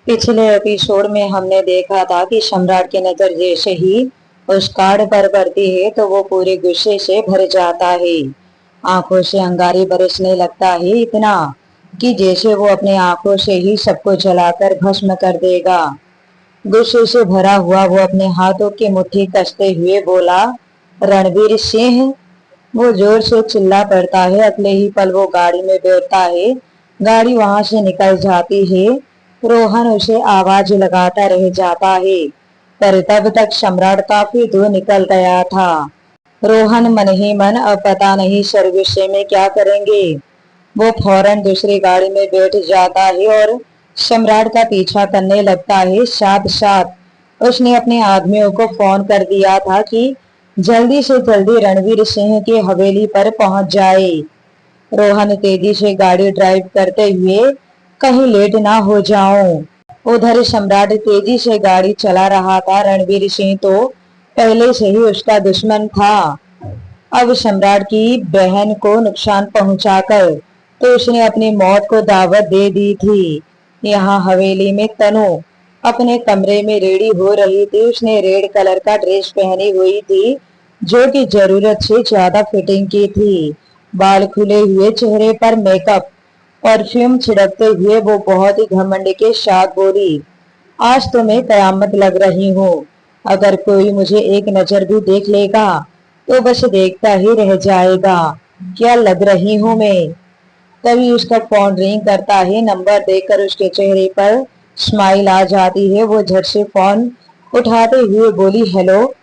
पिछले एपिसोड में हमने देखा था कि सम्राट की नजर जैसे ही उस कार्ड पर पड़ती है तो वो पूरे गुस्से से भर जाता है। आंखों से अंगारे बरसने लगता है, इतना कि जैसे वो अपने आंखों से ही सबको जलाकर भस्म कर देगा। गुस्से से भरा हुआ वो अपने हाथों की मुट्ठी कसते हुए बोला, रणवीर सिंह। वो जोर से चिल्ला पड़ता है। अगले ही पल वो गाड़ी में बैठता है। गाड़ी वहां से निकल जाती है। रोहन उसे आवाज लगाता रह जाता है, पर तब तक सम्राट काफी दूर निकल गया था। रोहन मन ही मन अब पता नहीं सर गुस्से में क्या करेंगे। वो फौरन दूसरी गाड़ी में बैठ जाता है और सम्राट का पीछा करने लगता है। साथ साथ उसने अपने आदमियों को फोन कर दिया था कि जल्दी से जल्दी रणवीर सिंह की हवेली पर पहुंच जाए। रोहन तेजी से गाड़ी ड्राइव करते हुए कहीं लेट ना हो जाऊं। उधर सम्राट तेजी से गाड़ी चला रहा था। रणवीर सिंह तो पहले से ही उसका दुश्मन था। अब सम्राट की बहन को नुकसान पहुंचाकर तो उसने अपनी मौत को दावत दे दी थी। यहाँ हवेली में तनु अपने कमरे में रेडी हो रही थी। उसने रेड कलर का ड्रेस पहनी हुई थी जो कि जरूरत से ज्यादा फिटिंग की थी। बाल खुले हुए, चेहरे पर मेकअप, परफ्यूम छिड़कते हुए वो बहुत ही घमंड के साथ बोली, आज तो मैं कयामत लग रही हूँ। अगर कोई मुझे एक नजर भी देख लेगा तो बस देखता ही रह जाएगा। क्या लग रही हूँ मैं। तभी उसका फोन रिंग करता है। नंबर देखकर उसके चेहरे पर स्माइल आ जाती है। वो झट से फोन उठाते हुए बोली, हेलो।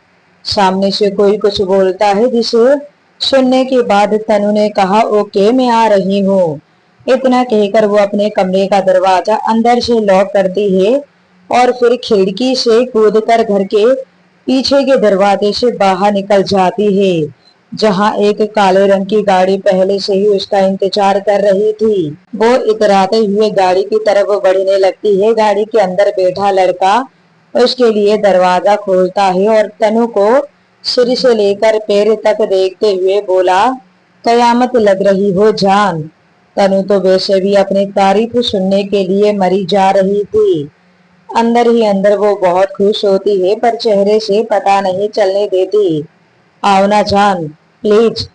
सामने से कोई कुछ बोलता है जिसे सुनने के बाद तनु ने कहा, ओके मैं आ रही हूँ। इतना कहकर वो अपने कमरे का दरवाजा अंदर से लॉक करती है और फिर खिड़की से कूदकर घर के पीछे के दरवाजे से बाहर निकल जाती है, जहां एक काले रंग की गाड़ी पहले से ही उसका इंतजार कर रही थी। वो इतराते हुए गाड़ी की तरफ बढ़ने लगती है। गाड़ी के अंदर बैठा लड़का उसके लिए दरवाजा खोलता है और तनु को सिर से लेकर पैर तक देखते हुए बोला, कयामत लग रही हो जान। तनु तो वैसे भी अपनी तारीफ सुनने के लिए मरी जा रही थी। अंदर ही अंदर वो बहुत खुश होती है, पर चेहरे से पता नहीं चलने देती। आओ ना जान, प्लीज।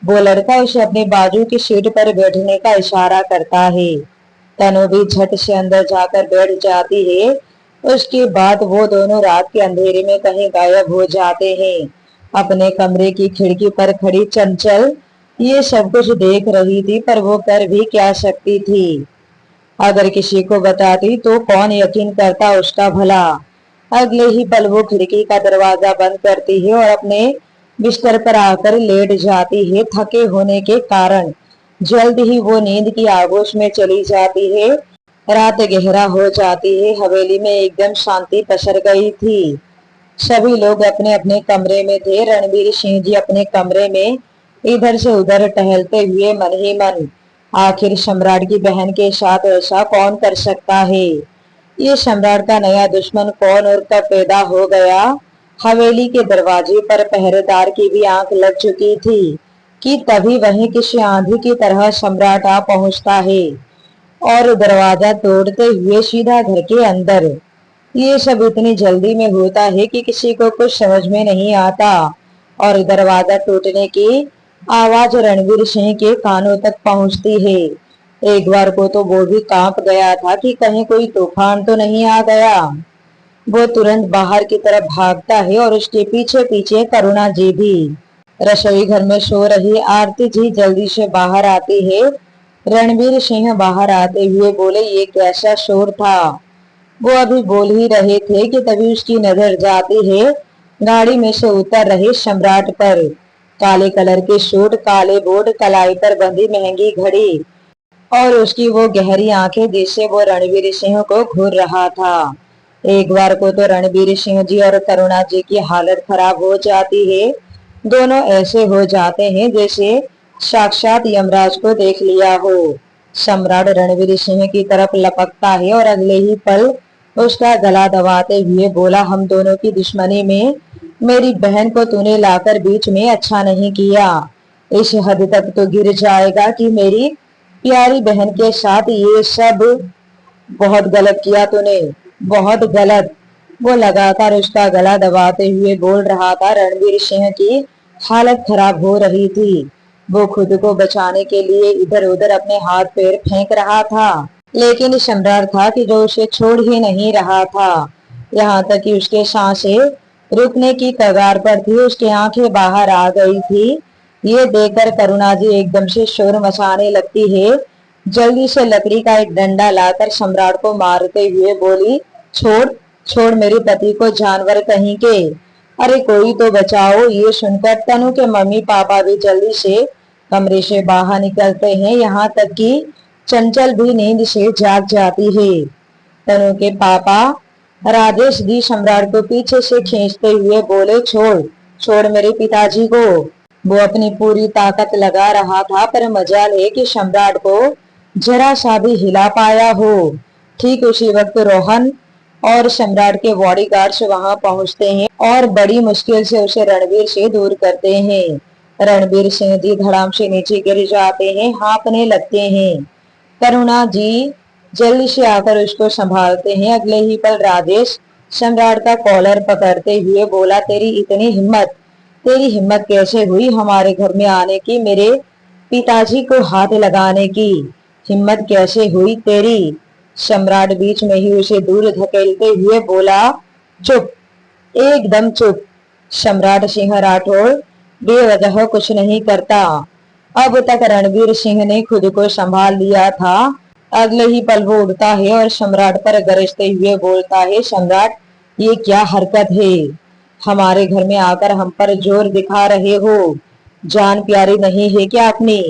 वो लड़का उसे अपने बाजू की सीट पर बैठने का इशारा करता है। तनु भी झट से अंदर जाकर बैठ जाती है। उसके बाद वो दोनों रात के अंधेरे में कहीं गायब हो जाते हैं। अपने कमरे की खिड़की पर खड़ी चंचल ये सब कुछ देख रही थी, पर वो कर भी क्या सकती थी। अगर किसी को बताती तो कौन यकीन करता उसका भला। अगले ही पल वो खिड़की का दरवाजा बंद करती है और अपने बिस्तर पर आकर लेट जाती है। थके होने के कारण जल्द ही वो नींद की आगोश में चली जाती है। रात गहरा हो जाती है। हवेली में एकदम शांति पसर गई थी। सभी लोग अपने अपने कमरे में थे। रणवीर सिंह जी अपने कमरे में इधर से उधर टहलते हुए मन ही मन, आखिर सम्राट की बहन के साथ ऐसा कौन कर सकता है। ये सम्राट का नया दुश्मन कौन और कब पैदा हो गया। हवेली के दरवाजे पर पहरेदार की भी आंख लग चुकी थी कि तभी वहीं किसी आंधी की तरह सम्राट आ पहुंचता है और दरवाजा तोड़ते हुए सीधा घर के अंदर। ये सब इतनी जल्दी में होता है कि किसी को कुछ समझ में नहीं आता और दरवाजा टूटने की आवाज रणवीर सिंह के कानों तक पहुंचती है। एक बार को तो वो भी कांप गया था कि कहीं कोई तूफान तो नहीं आ गया। वो तुरंत बाहर की तरफ भागता है और उसके पीछे पीछे करुणा जी भी। रसोई घर में सो रही आरती जी जल्दी से बाहर आती है। रणवीर सिंह बाहर आते हुए बोले, ये कैसा शोर था। वो अभी बोल ही रहे थे कि तभी उसकी नजर जाती है गाड़ी में से उतर रहे सम्राट पर। काले कलर के सूट, काले बोर्ड, कलाई पर बंधी महंगी घड़ी और उसकी वो गहरी आंखें जिससे वो रणवीर सिंह को घूर रहा था। एक बार को तो रणवीर सिंह जी और करुणा जी की हालत खराब हो जाती है। दोनों ऐसे हो जाते हैं जैसे साक्षात यमराज को देख लिया हो। सम्राट रणवीर सिंह की तरफ लपकता है और अगले ही पल उसका गला दबाते हुए बोला, हम दोनों की दुश्मनी में मेरी बहन को तूने लाकर बीच में अच्छा नहीं किया। इस हद तक तो गिर जाएगा कि मेरी प्यारी बहन के साथ ये सब बहुत गलत किया तूने, बहुत गलत। वो लगातार उसका गला दबाते हुए बोल रहा था। रणवीर सिंह की हालत खराब हो रही थी। वो खुद को बचाने के लिए इधर उधर अपने हाथ पैर फेंक रहा था, लेकिन सम्राट था कि जो उसे छोड़ ही नहीं रहा था। यहाँ तक कि उसके सांसें रुकने की कगार पर थी, उसकी आंखें बाहर आ गई थी। ये देखकर करुणा जी एकदम से शोर मचाने लगती है। जल्दी से लकड़ी का एक डंडा लाकर सम्राट को मारते हुए बोली, छोड़ छोड़ मेरे पति को, जानवर कहीं के। अरे कोई तो बचाओ। ये सुनकर तनु के मम्मी पापा भी जल्दी से कमरे से बाहर निकलते हैं। यहाँ तक कि चंचल भी नींद से जाग जाती है। तनु के पापा राजेश जी सम्राट को पीछे से खींचते हुए बोले, छोड़ छोड़ मेरे पिताजी को। वो अपनी पूरी ताकत लगा रहा था, पर मजाल है कि सम्राट को जरा सा भी हिला पाया हो। ठीक उसी वक्त रोहन और सम्राट के बॉडीगार्ड्स वहां पहुंचते हैं और बड़ी मुश्किल से उसे रणवीर से दूर करते हैं। रणवीर सिंह जी धड़ाम से नीचे गिर जाते हैं, हाँफने लगते हैं। करुणा जी जल्दी से आकर उसको संभालते हैं। अगले ही पल राजेश सम्राट का कॉलर पकड़ते हुए बोला, तेरी हिम्मत कैसे हुई हमारे घर में आने की, मेरे पिताजी को हाथ लगाने की हिम्मत कैसे हुई तेरी। सम्राट बीच में ही उसे दूर धकेलते हुए बोला, चुप, एकदम चुप। सम्राट सिंह राठौड़ बेवजह कुछ नहीं करता। अब तक रणवीर सिंह ने खुद को संभाल लिया था। अगले ही पल वो उठता है और सम्राट पर गरजते हुए बोलता है, सम्राट ये क्या हरकत है, हमारे घर में आकर हम पर जोर दिखा रहे हो, जान प्यारी नहीं है क्या अपनी।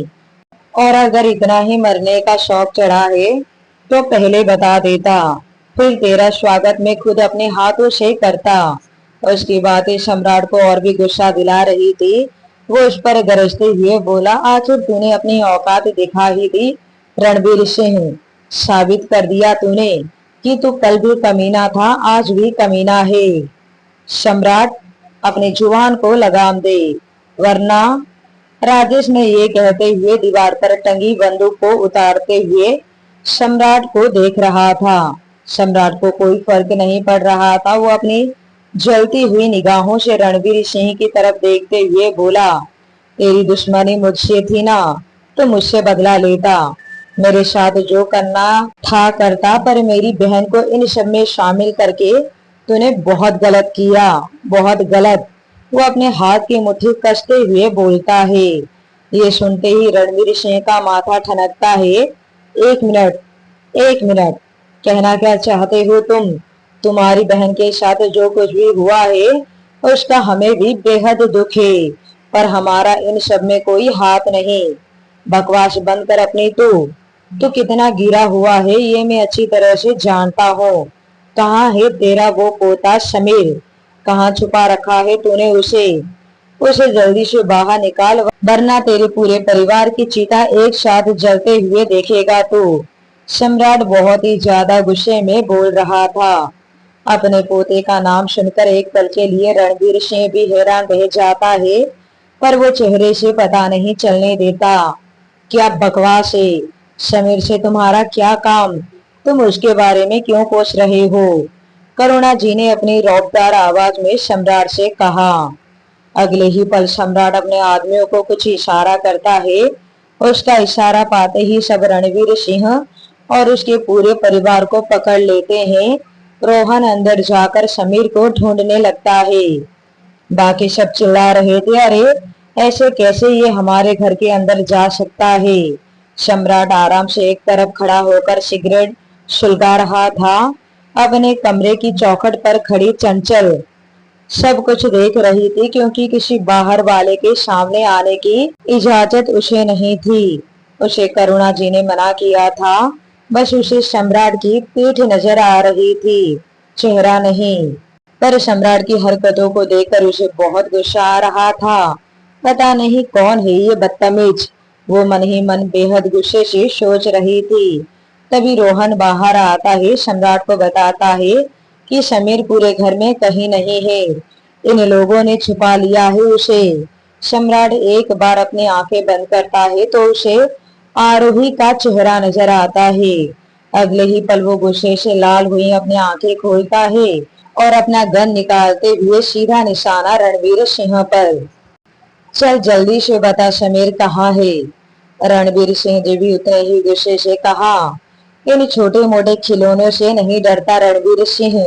और अगर इतना ही मरने का शौक चढ़ा है तो पहले बता देता, फिर तेरा स्वागत मैं खुद अपने हाथों से करता। उसकी बातें सम्राट को और भी गुस्सा दिला रही थी। वो उस पर गरजते हुए बोला, आखिर तूने अपनी औकात दिखा ही दी रणवीर सिंह, साबित कर दिया तूने कि तू कल भी कमीना था, आज भी कमीना है। सम्राट अपने जुबान को लगाम दे, वरना। राजेश ने ये कहते हुए दीवार पर टंगी बंदूक को उतारते हुए सम्राट को देख रहा था। सम्राट को कोई फर्क नहीं पड़ रहा था। वो अपनी जलती हुई निगाहों से रणवीर सिंह की तरफ देखते हुए बोला, तेरी दुश्मनी मुझसे थी ना, तो मुझसे बदला लेता, मेरे साथ जो करना था करता, पर मेरी बहन को इन सब में शामिल करके तूने बहुत गलत किया, बहुत गलत। वो अपने हाथ की मुट्ठी कसते हुए बोलता है। ये सुनते ही रणवीर सिंह का माथा ठनकता है। एक मिनट, एक मिनट, कहना क्या चाहते हो तुम? तुम्हारी बहन के साथ जो कुछ भी हुआ है उसका हमें भी बेहद दुख है, पर हमारा इन सब में कोई हाथ नहीं। बकवास बंद कर अपनी। तू कितना गिरा हुआ है ये मैं अच्छी तरह से जानता हूँ। कहाँ है तेरा वो पोता समीर, कहाँ छुपा रखा है तूने उसे? उसे जल्दी से बाहर निकाल, वरना तेरे पूरे परिवार की चिता एक साथ जलते हुए देखेगा तू। सम्राट बहुत ही ज्यादा गुस्से में बोल रहा था। अपने पोते का नाम सुनकर एक पल के लिए रणवीर सिंह भी हैरान रह जाता है, पर वो चेहरे से पता नहीं चलने देता। क्या बकवास है, समीर से तुम्हारा क्या काम, तुम उसके बारे में क्यों पूछ रहे हो? करुणा जी ने अपनी रौबदार आवाज में सम्राट से कहा। अगले ही पल सम्राट अपने आदमियों को कुछ इशारा करता है। उसका इशारा पाते ही सब रणवीर सिंह और उसके पूरे परिवार को पकड़ लेते हैं। रोहन अंदर जाकर समीर को ढूंढने लगता है। बाकी सब चिल्ला रहे थे, अरे ऐसे कैसे ये हमारे घर के अंदर जा सकता है। सम्राट आराम से एक तरफ खड़ा होकर सिगरेट सुलगा रहा था। अपने कमरे की चौखट पर खड़ी चंचल सब कुछ देख रही थी, क्योंकि किसी बाहर वाले के सामने आने की इजाजत उसे नहीं थी। उसे करुणा जी ने मना किया था। बस उसे सम्राट की पीठ नजर आ रही थी, चेहरा नहीं। पर सम्राट की हरकतों को देखकर उसे बहुत गुस्सा आ रहा था। पता नहीं कौन है ये बदतमीज, वो मन ही मन बेहद गुस्से से सोच रही थी। तभी रोहन बाहर आता है, सम्राट को बताता है कि समीर पूरे घर में कहीं नहीं है, इन लोगों ने छुपा लिया है उसे। सम्राट एक बार अपनी आंखें बंद करता है तो उसे आरोही का चेहरा नजर आता है। अगले ही पल वो गुस्से से लाल हुई अपनी आंखें खोलता है और अपना गन निकालते हुए सीधा निशाना रणवीर सिंह पर। चल जल्दी से बता समीर कहाँ है। रणवीर सिंह ने भी उतने ही गुस्से से कहा। इन छोटे मोटे खिलौनों से नहीं डरता रणवीर सिंह,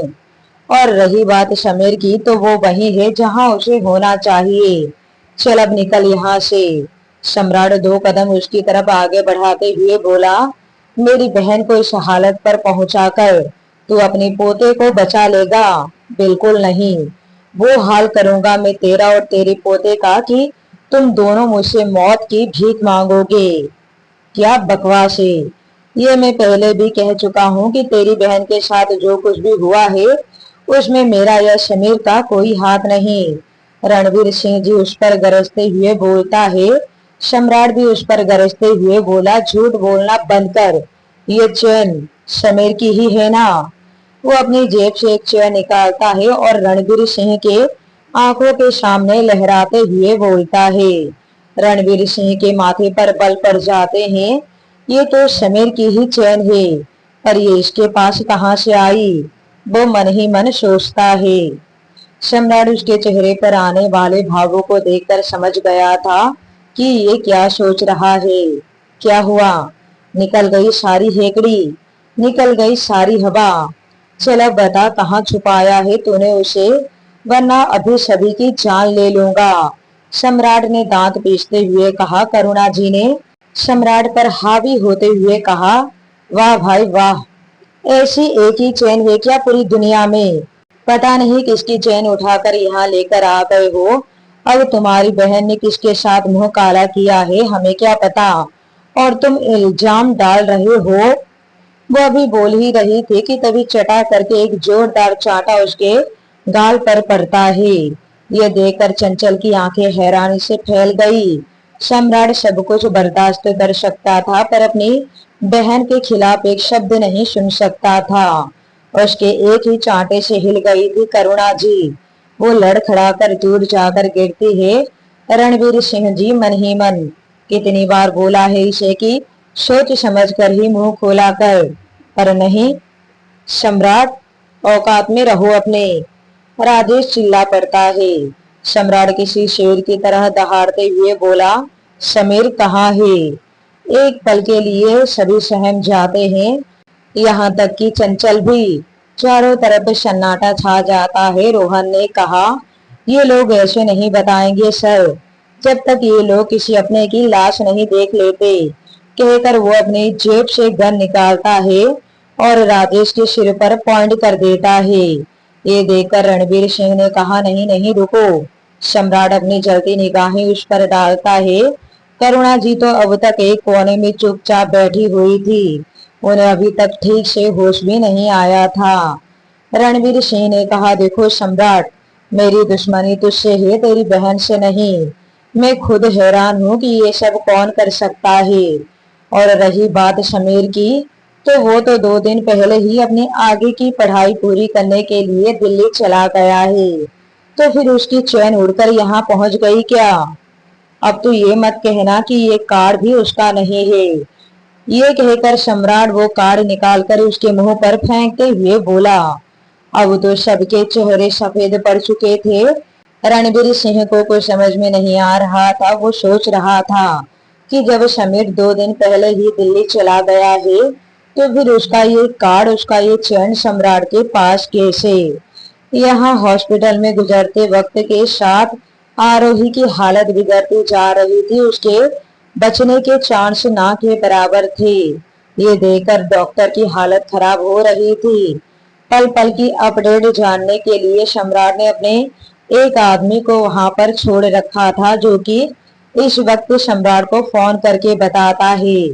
और रही बात समीर की तो वो वही है जहां उसे होना चाहिए। चल अब निकल यहाँ से। सम्राट 2 कदम उसकी तरफ आगे बढ़ाते हुए बोला, मेरी बहन को इस हालत पर पहुंचाकर तू अपनी पोते को बचा लेगा? बिल्कुल नहीं। वो हाल करूंगा मैं तेरा और तेरे पोते का कि तुम दोनों मुझसे मौत की भीख मांगोगे। क्या बकवास है। ये मैं पहले भी कह चुका हूँ कि तेरी बहन के साथ जो कुछ भी हुआ है उसमें मेरा या समीर का कोई हाथ नहीं। रणवीर सिंह जी उस पर गरजते हुए बोलता है। सम्राट भी उस पर गरजते हुए बोला, झूठ बोलना बंद कर। ये चैन समीर की ही है ना? वो अपनी जेब से एक चैन निकालता है और रणवीर सिंह के आंखों के सामने लहराते हुए बोलता है। रणवीर सिंह के माथे पर बल पड़ जाते हैं। ये तो समीर की ही चैन है, पर ये इसके पास कहां से आई? वो मन ही मन सोचता है। सम्राट उसके चेहरे पर आने वाले भावों को देखकर समझ गया था कि ये क्या सोच रहा है। क्या हुआ? निकल गई सारी हेकड़ी, निकल गई सारी हवा। चल अब बता कहाँ छुपाया है तूने उसे, वरना अभी सभी की जान ले लूंगा। सम्राट ने दांत पीसते हुए कहा। करुणा जी ने सम्राट पर हावी होते हुए कहा, वाह भाई वाह, ऐसी एक ही चैन है क्या पूरी दुनिया में? पता नहीं किसकी चैन उठाकर यहाँ लेकर आ गए हो। अब तुम्हारी बहन ने किसके साथ मुंह काला किया है हमें क्या पता, और तुम इल्जाम डाल रहे हो। वो अभी बोल ही रही थी कि तभी चटा करके एक जोरदार चांटा उसके गाल पर पड़ता है। ये देखकर चंचल की आंखें हैरानी से फैल गई। सम्राट सब कुछ बर्दाश्त कर सकता था, पर अपनी बहन के खिलाफ एक शब्द नहीं सुन सकता था। उसके एक ही चांटे से हिल गई थी करुणा जी। वो लड़खड़ाकर दूर जाकर गिरती है। रणवीर सिंह जी मन ही मन कितनी बार बोला है इसे कि सोच समझ कर ही मुंह खोला कर, पर नहीं। सम्राट, औकात में रहो अपने। राजेश चिल्ला पड़ता है। सम्राट किसी शेर की तरह दहाड़ते हुए बोला, समीर कहाँ है? एक पल के लिए सभी सहम जाते हैं, यहाँ तक कि चंचल भी। चारों तरफ सन्नाटा छा जाता है। रोहन ने कहा, ये लोग ऐसे नहीं बताएंगे सर, जब तक ये लोग किसी अपने की लाश नहीं देख लेते। कहकर वो अपनी जेब से गन निकालता है और राजेश के सिर पर पॉइंट कर देता है। ये देखकर रणवीर सिंह ने कहा, नहीं नहीं रुको। सम्राट अपनी जलती निगाहें उस पर डालता है। करुणा जी तो अब तक एक कोने में चुपचाप बैठी हुई थी। उन्हें अभी तक ठीक से होश भी नहीं आया था। रणवीर सिंह ने कहा, देखो सम्राट, मेरी दुश्मनी तुझसे है, तेरी बहन से नहीं। मैं खुद हैरान हूँ कि ये सब कौन कर सकता है। और रही बात समीर की, तो वो तो 2 दिन पहले ही अपनी आगे की पढ़ाई पूरी करने के लिए दिल्ली चला गया है, तो फिर उसकी चैन उड़कर यहाँ पहुंच गई क्या? अब तो ये मत कहना कि ये कार्ड भी उसका नहीं है। ये कहकर सम्राट वो कार्ड निकालकर उसके मुंह पर फेंकते हुए बोला। अब तो सबके चेहरे सफेद पड़ चुके थे। रणवीर सिंह को कुछ समझ में नहीं आ रहा था। वो सोच रहा था कि जब समीर 2 दिन पहले ही दिल्ली चला गया है, तो फिर उसका ये कार्ड, उसका ये चैन सम्राट के पास कैसे? यहाँ हॉस्पिटल में गुजरते वक्त के साथ आरोही की हालत बिगड़ती जा रही थी। उसके बचने के चांस ना के बराबर थे। ये देखकर डॉक्टर की हालत खराब हो रही थी। पल पल की अपडेट जानने के लिए सम्राट ने अपने एक आदमी को वहां पर छोड़ रखा था, जो कि इस वक्त सम्राट को फोन करके बताता है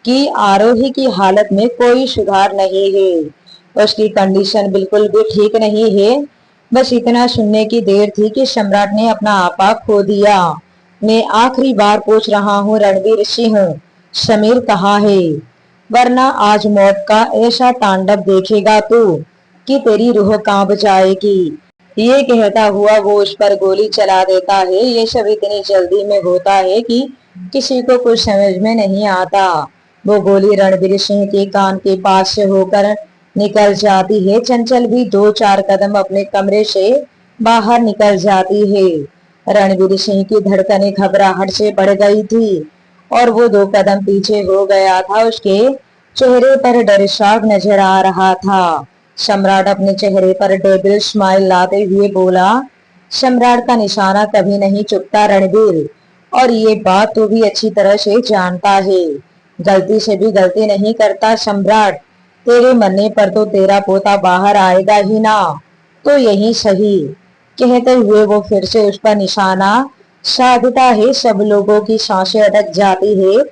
कि आरोही की हालत में कोई सुधार नहीं है, उसकी कंडीशन बिल्कुल भी ठीक नहीं है। बस इतना सुनने की देर थी कि सम्राट ने अपना आपा खो दिया। मैं आखिरी बार पूछ रहा हूँ रणवीर सिंह, समीर कहाँ है? वरना आज मौत का ऐसा तांडव देखेगा तू कि तेरी रूह कांप जाएगी। ये कहता हुआ वो उस पर गोली चला देता है। ये सब इतनी जल्दी में होता है कि किसी को कुछ समझ में नहीं आता। वो गोली रणवीर सिंह के कान के पास से होकर निकल जाती है। चंचल भी 2-4 कदम अपने कमरे से बाहर निकल जाती है। रणवीर सिंह की धड़कनें घबराहट से बढ़ गई थी और वो 2 कदम पीछे हो गया था। उसके चेहरे पर डर शॉक नजर आ रहा था। सम्राट अपने चेहरे पर डेविल स्माइल लाते हुए बोला, सम्राट का निशाना कभी नहीं चुकता रणवीर, और ये बात तू भी अच्छी तरह से जानता है। गलती से भी गलती नहीं करता सम्राट। तेरे मरने पर तो तेरा पोता बाहर आएगा ही ना, तो यही सही। कहते हुए वो फिर से उस पर निशाना साधता है। सब लोगों की सांसें अटक जाती है।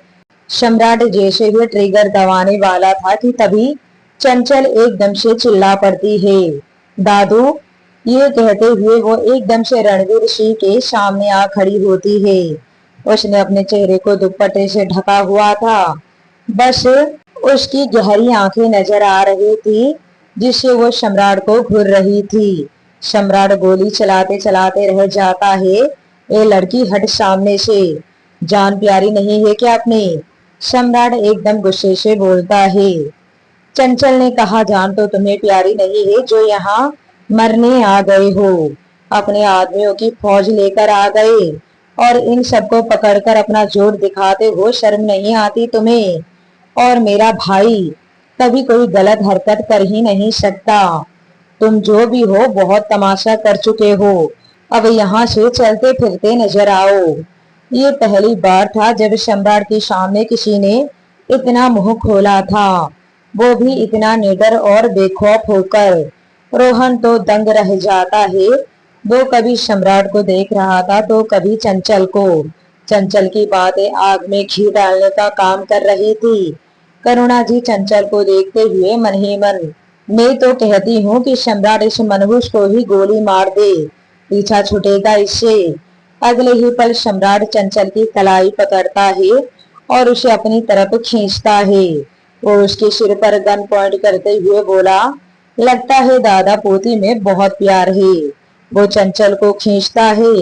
सम्राट जैसे ही ट्रिगर दबाने वाला था कि तभी चंचल एकदम से चिल्ला पड़ती है, दादू। ये कहते हुए वो एकदम से रणवीर सिंह के सामने आ खड़ी होती है। उसने अपने चेहरे को दुपट्टे से ढका हुआ था। बस उसकी गहरी आंखें नजर आ रही थी जिससे वो सम्राट को घूर रही थी। सम्राट गोली चलाते चलाते रह जाता है, ए लड़की हट सामने से, जान प्यारी नहीं है क्या अपनी? सम्राट एकदम गुस्से से बोलता है। चंचल ने कहा, जान तो तुम्हें प्यारी नहीं है जो यहाँ मरने आ गए हो। अपने आदमियों की फौज लेकर आ गए और इन सबको पकड़कर अपना जोर दिखाते हो, शर्म नहीं आती तुम्हें? और मेरा भाई कभी कोई गलत हरकत कर ही नहीं सकता। तुम जो भी हो बहुत तमाशा कर चुके हो, अब यहाँ से चलते फिरते नजर आओ। ये पहली बार था जब सम्राट के सामने किसी ने इतना मुंह खोला था, वो भी इतना निडर और बेखौफ होकर। रोहन तो दंग रह जाता है। वो कभी सम्राट को देख रहा था तो कभी चंचल को। चंचल की बातें आग में घी डालने का काम कर रही थी। करुणा जी चंचल को देखते हुए मन ही मन, मैं तो कहती हूँ कि सम्राट इस मनहूस को ही गोली मार दे, पीछा छूटेगा इससे। अगले ही पल सम्राट चंचल की कलाई पकड़ता है और उसे अपनी तरफ खींचता है। वो उसके सिर पर गन पॉइंट करते हुए बोला, लगता है दादा पोती में बहुत प्यार है। वो चंचल को खींचता है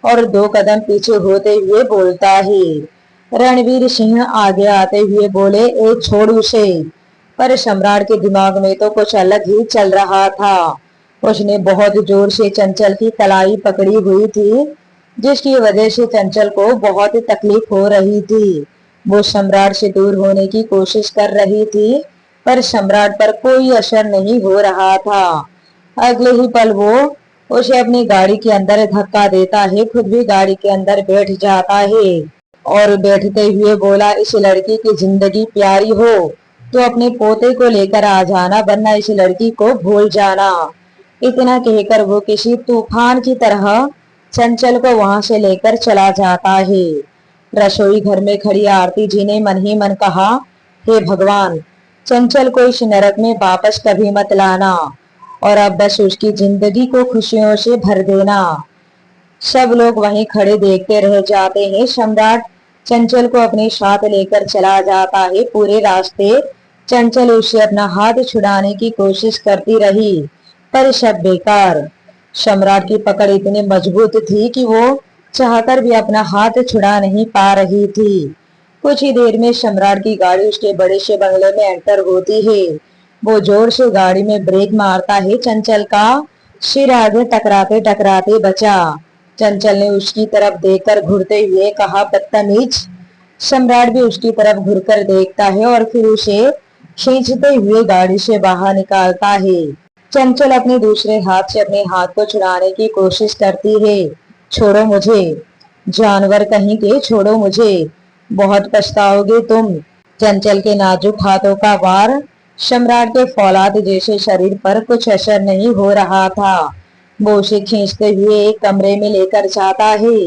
और 2 कदम पीछे होते हुए बोलता है। रणवीर सिंह आगे आते हुए बोले, ए छोड़ उसे। पर सम्राट के दिमाग में तो कुछ अलग ही चल रहा था। उसने बहुत जोर से चंचल की कलाई पकड़ी हुई थी जिसकी वजह से चंचल को बहुत तकलीफ हो रही थी। वो सम्राट से दूर होने की कोशिश कर रही थी पर सम्राट पर कोई असर नहीं हो रहा था। अगले ही पल वो उसे अपनी गाड़ी के अंदर धक्का देता है, खुद भी गाड़ी के अंदर बैठ जाता है और बैठते हुए बोला, इस लड़की की जिंदगी प्यारी हो तो अपने पोते को लेकर आ जाना, वरना इस लड़की को भूल जाना। इतना कहकर वो किसी तूफान की तरह चंचल को वहां से लेकर चला जाता है। रसोई घर में खड़ी आरती जी ने मन ही मन कहा, हे भगवान, चंचल को इस नरक में वापस कभी मत लाना और अब बस उसकी जिंदगी को खुशियों से भर देना। सब लोग वहीं खड़े देखते रह जाते हैं। सम्राट चंचल को अपने साथ लेकर चला जाता है। पूरे रास्ते चंचल उससे अपना हाथ छुड़ाने की कोशिश करती रही पर सब बेकार। सम्राट की पकड़ इतनी मजबूत थी कि वो चाहकर भी अपना हाथ छुड़ा नहीं पा रही थी। कुछ ही देर में सम्राट की गाड़ी उसके बड़े से बंगले में एंटर होती है। वो जोर से गाड़ी में ब्रेक मारता है। चंचल का सिर आगे टकराते टकराते बचा। चंचल ने उसकी तरफ देखकर घूरते हुए कहा, बदतमीज। सम्राट भी उसकी तरफ घूरकर देखता है और फिर उसे खींचते हुए गाड़ी से बाहर निकालता है। चंचल अपने दूसरे हाथ से अपने हाथ को छुड़ाने की कोशिश करती है। छोड़ो मुझे, जानवर कहीं के, छोड़ो मुझे, बहुत पछताओगे तुम। चंचल के नाजुक हाथों का वार सम्राट के फौलाद जैसे शरीर पर कुछ असर नहीं हो रहा था। वो उसे खींचते हुए एक कमरे में लेकर जाता है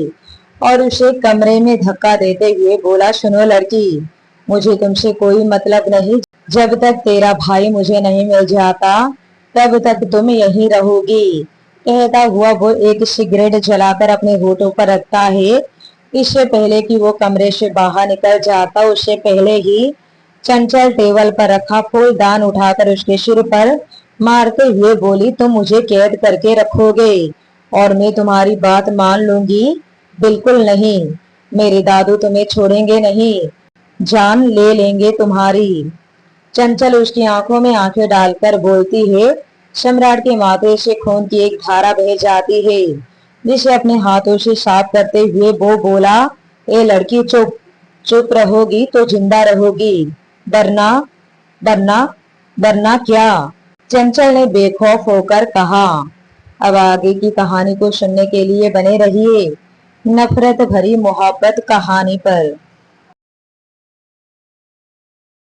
और उसे कमरे में धक्का देते हुए बोला, सुनो लड़की, मुझे तुमसे कोई मतलब नहीं। जब तक तेरा भाई मुझे नहीं मिल जाता तब तक तुम यहीं रहोगी। कहता हुआ वो एक सिगरेट जलाकर अपने होठों पर रखता है। इससे पहले कि वो कमरे से बाहर निकल जाता उससे पहले ही चंचल टेबल पर रखा फूलदान उठाकर उसके सिर पर मारते हुए बोली, तुम मुझे कैद करके रखोगे और मैं तुम्हारी बात मान लूंगी? बिल्कुल नहीं, मेरे दादू तुम्हें छोड़ेंगे नहीं। जान ले लेंगे तुम्हारी। चंचल उसकी आंखों में आंखें डालकर बोलती है। सम्राट के माथे से खून की एक धारा बह जाती है, जिसे अपने हाथों से साफ करते हुए वो बोला, ए लड़की चुप, चुप रहोगी तो जिंदा रहोगी, वरना वरना वरना क्या? चंचल ने बेखौफ होकर कहा। अब आगे की कहानी को सुनने के लिए बने रहिए नफरत भरी मोहब्बत कहानी पर।